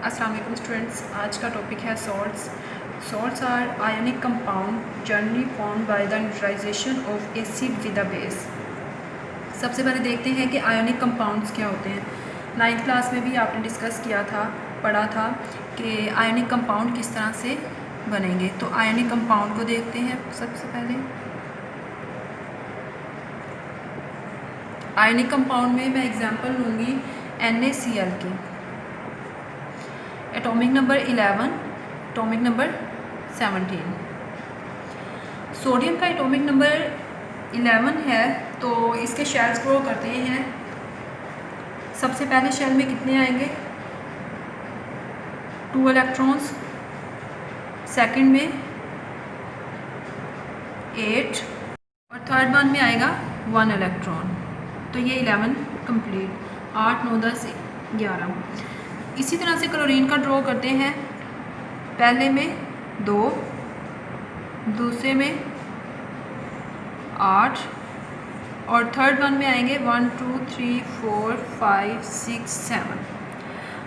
अस्सलाम वालेकुम स्टूडेंट्स। आज का टॉपिक है salts. Salts are ionic compound generally formed by the neutralization of acid with a base. सबसे पहले देखते हैं कि आयनिक कंपाउंड्स क्या होते हैं। 9th क्लास में भी आपने डिस्कस किया था, पढ़ा था कि आयनिक कंपाउंड किस तरह से बनेंगे। तो आयनिक कंपाउंड को देखते हैं। सबसे पहले आयनिक कंपाउंड में मैं एग्जांपल लूँगी NaCl की। Atomic number 11, atomic number 17। Sodium का एटॉमिक नंबर 11 है, तो इसके शेल्स ग्रो करते हैं। सबसे पहले शेल में कितने आएंगे? 2 इलेक्ट्रॉन्स, सेकंड में 8 और थर्ड वन में आएगा 1 इलेक्ट्रॉन। तो ये 11 कंप्लीट, 8 9 10 11। इसी तरह से क्लोरीन का ड्रॉ करते हैं। पहले में 2, दूसरे में 8 और थर्ड वन में आएंगे 1 2 3 4 5 6 7।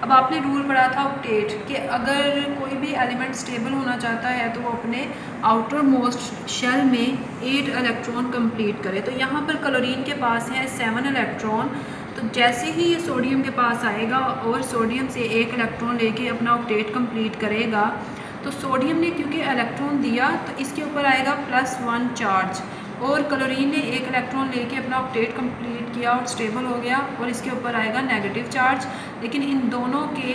अब आपने रूल पढ़ा था ऑक्टेट कि अगर कोई भी एलिमेंट स्टेबल होना चाहता है तो वो अपने आउटर मोस्ट शेल में 8 इलेक्ट्रॉन कंप्लीट करे। तो यहाँ पर क्लोरीन के पास है 7 इलेक्ट्रॉन। तो जैसे ही ये सोडियम के पास आएगा और सोडियम से 1 इलेक्ट्रॉन लेके अपना ऑक्टेट कंप्लीट करेगा, तो सोडियम ने क्योंकि इलेक्ट्रॉन दिया तो इसके ऊपर आएगा +1 चार्ज, और क्लोरीन ने 1 इलेक्ट्रॉन लेके अपना ऑक्टेट कंप्लीट किया और स्टेबल हो गया, और इसके ऊपर आएगा नेगेटिव चार्ज। लेकिन इन दोनों के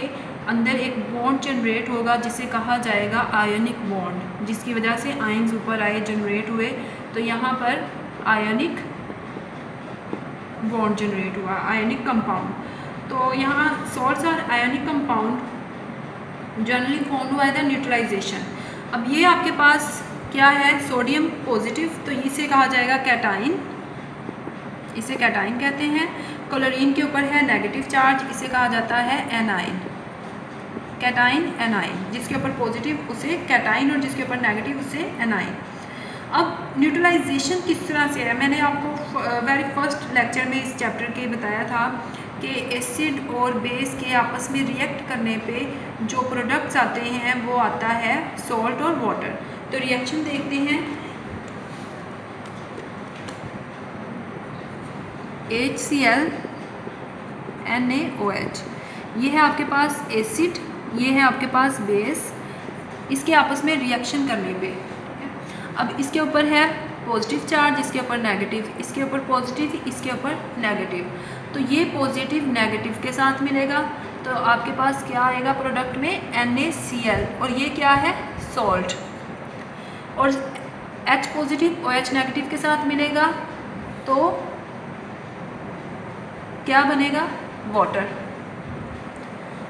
अंदर एक बॉन्ड जनरेट होगा जिसे कहा जाएगा आयनिक बॉन्ड, जिसकी वजह से आयन्स ऊपर आए, जनरेट हुए। तो यहाँ पर आयनिक बॉन्ड जनरेट हुआ, आयनिक कंपाउंड। तो यहाँ salts are ionic compound generally formed by the neutralization. अब ये आपके पास क्या है? सोडियम पॉजिटिव, तो इसे कहा जाएगा कैटाइन, इसे कैटाइन कहते हैं। क्लोरीन के ऊपर है नेगेटिव चार्ज, इसे कहा जाता है एनाइन, कैटाइन एनाइन। जिसके ऊपर पॉजिटिव उसे कैटाइन और जिसके ऊपर नेगेटिव उसे एनाइन। अब न्यूट्रलाइजेशन किस तरह से है? मैंने आपको वेरी फर्स्ट लेक्चर में इस चैप्टर के बताया था कि एसिड और बेस के आपस में रिएक्ट करने पे जो प्रोडक्ट्स आते हैं वो आता है सॉल्ट और वाटर। तो रिएक्शन देखते हैं। HCl NaOH, ये है आपके पास एसिड, ये है आपके पास बेस। इसके आपस में रिएक्शन करने पे अब इसके ऊपर है पॉजिटिव चार्ज, इसके ऊपर नेगेटिव, इसके ऊपर पॉजिटिव, इसके ऊपर नेगेटिव। तो ये पॉजिटिव नेगेटिव के साथ मिलेगा, तो आपके पास क्या आएगा प्रोडक्ट में? NaCl, और ये क्या है? सॉल्ट। और H पॉजिटिव OH नेगेटिव के साथ मिलेगा तो क्या बनेगा? वाटर।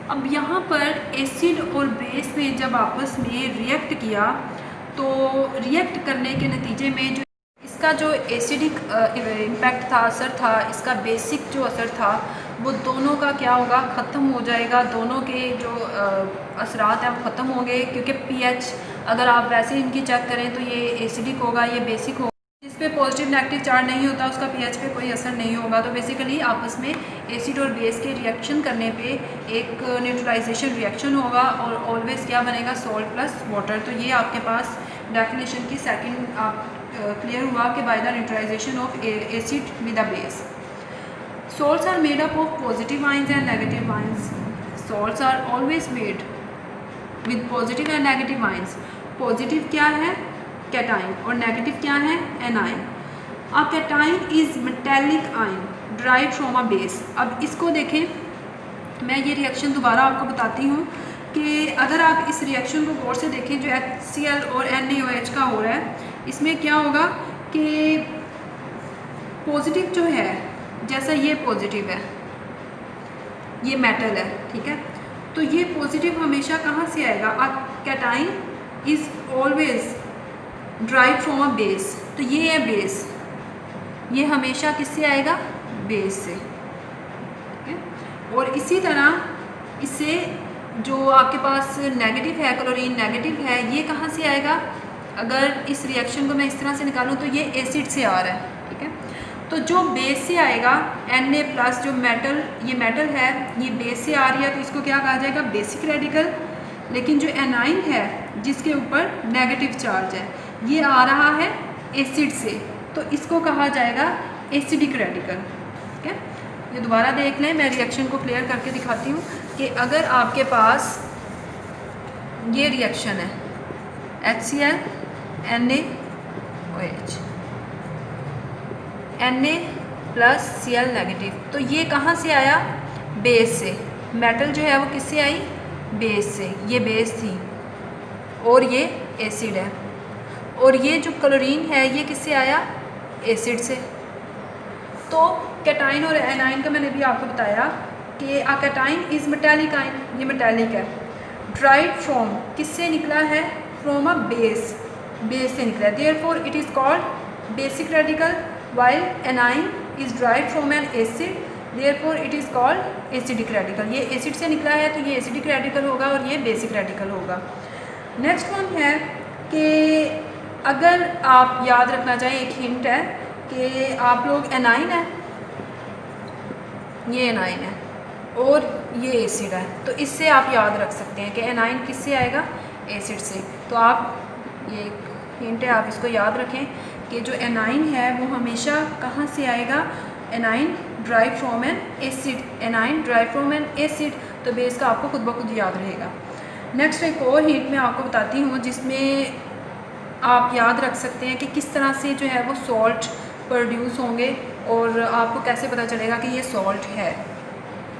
अब यहाँ पर एसिड और बेस ने जब आपस में रिएक्ट किया, तो रिएक्ट करने के नतीजे में जो इसका जो एसिडिक इम्पैक्ट था, असर था, इसका बेसिक जो असर था, वो दोनों का क्या होगा? ख़त्म हो जाएगा। दोनों के जो असरात हैं वो ख़त्म हो गए, क्योंकि pH अगर आप वैसे इनकी चेक करें तो ये एसिडिक होगा, ये बेसिक होगा। जिस पे पॉजिटिव नेगेटिव चार्ज नहीं होता उसका pH पे कोई असर नहीं होगा। तो बेसिकली आपस में एसिड और बेस के रिएक्शन करने पे एक न्यूट्रलाइजेशन रिएक्शन होगा और ऑलवेज क्या बनेगा? Salt plus water. तो ये आपके पास डेफिनेशन की सेकंड आप क्लियर हुआ कि by the neutralization of acid with a base. Salts are made up of positive ions and negative ions. Salts are always made with positive and negative ions. Positive क्या है? Cation, और negative क्या है? Anion. A cation is metallic ion derived from a base. अब इसको देखें, मैं ये रिएक्शन दोबारा आपको बताती हूँ कि अगर आप इस रिएक्शन को गौर से देखें जो HCl और NaOH का हो रहा है, इसमें क्या होगा कि पॉजिटिव जो है, जैसा ये पॉजिटिव है, ये मेटल है, ठीक है, तो ये पॉजिटिव हमेशा कहाँ से आएगा? A cation is always drive from a base. तो ये है बेस, ये हमेशा किससे आएगा? बेस से, ठीक है। और इसी तरह इससे जो आपके पास नेगेटिव है, क्लोरीन नेगेटिव है, ये कहाँ से आएगा? अगर इस रिएक्शन को मैं इस तरह से निकालूँ तो ये एसिड से आ रहा है, ठीक है। तो जो बेस से आएगा Na+ जो मेटल, ये मेटल है, ये बेस से आ रही है तो इसको क्या कहा जाएगा, बेसिक रेडिकल। लेकिन जो एनाइन है जिसके ऊपर नेगेटिव चार्ज है, ये आ रहा है एसिड से, तो इसको कहा जाएगा एसिडिक रेडिकल। ठीक है, ये दोबारा देख लें, मैं रिएक्शन को क्लियर करके दिखाती हूँ कि अगर आपके पास ये रिएक्शन है HCl NaOH Na+Cl नेगेटिव, तो ये कहाँ से आया, बेस से। मेटल जो है वो किससे आई, बेस से, ये बेस थी और ये एसिड है। और ये जो क्लोरीन है ये किससे आया, एसिड से। तो कैटाइन और एनाइन का मैंने भी आपको बताया कि अ कैटाइन इज़ मेटालिक आइन, ये मेटालिक है। ड्राइड फ्रॉम, किससे निकला है, फ्रॉम अ बेस, बेस से निकला है, therefore it is called basic radical, while anion is derived from an acid, therefore it is called acidic radical। ये एसिड से निकला है तो ये एसिडिक रेडिकल होगा और ये बेसिक रेडिकल होगा। नेक्स्ट वन है कि अगर आप याद रखना चाहें, एक हिंट है कि आप लोग एनाइन है, ये एनाइन है और ये एसिड है, तो इससे आप याद रख सकते हैं कि एनाइन किससे आएगा, एसिड से। तो आप, ये हिंट है, आप इसको याद रखें कि जो एनाइन है वो हमेशा कहाँ से आएगा, A9 drive from N acid, A9 drive from N acid, तो बेस का आपको खुद ब खुद याद रहेगा। नेक्स्ट एक और हिंट मैं आपको बताती हूँ जिसमें आप याद रख सकते हैं कि किस तरह से जो है वो सॉल्ट प्रोड्यूस होंगे और आपको कैसे पता चलेगा कि ये सॉल्ट है।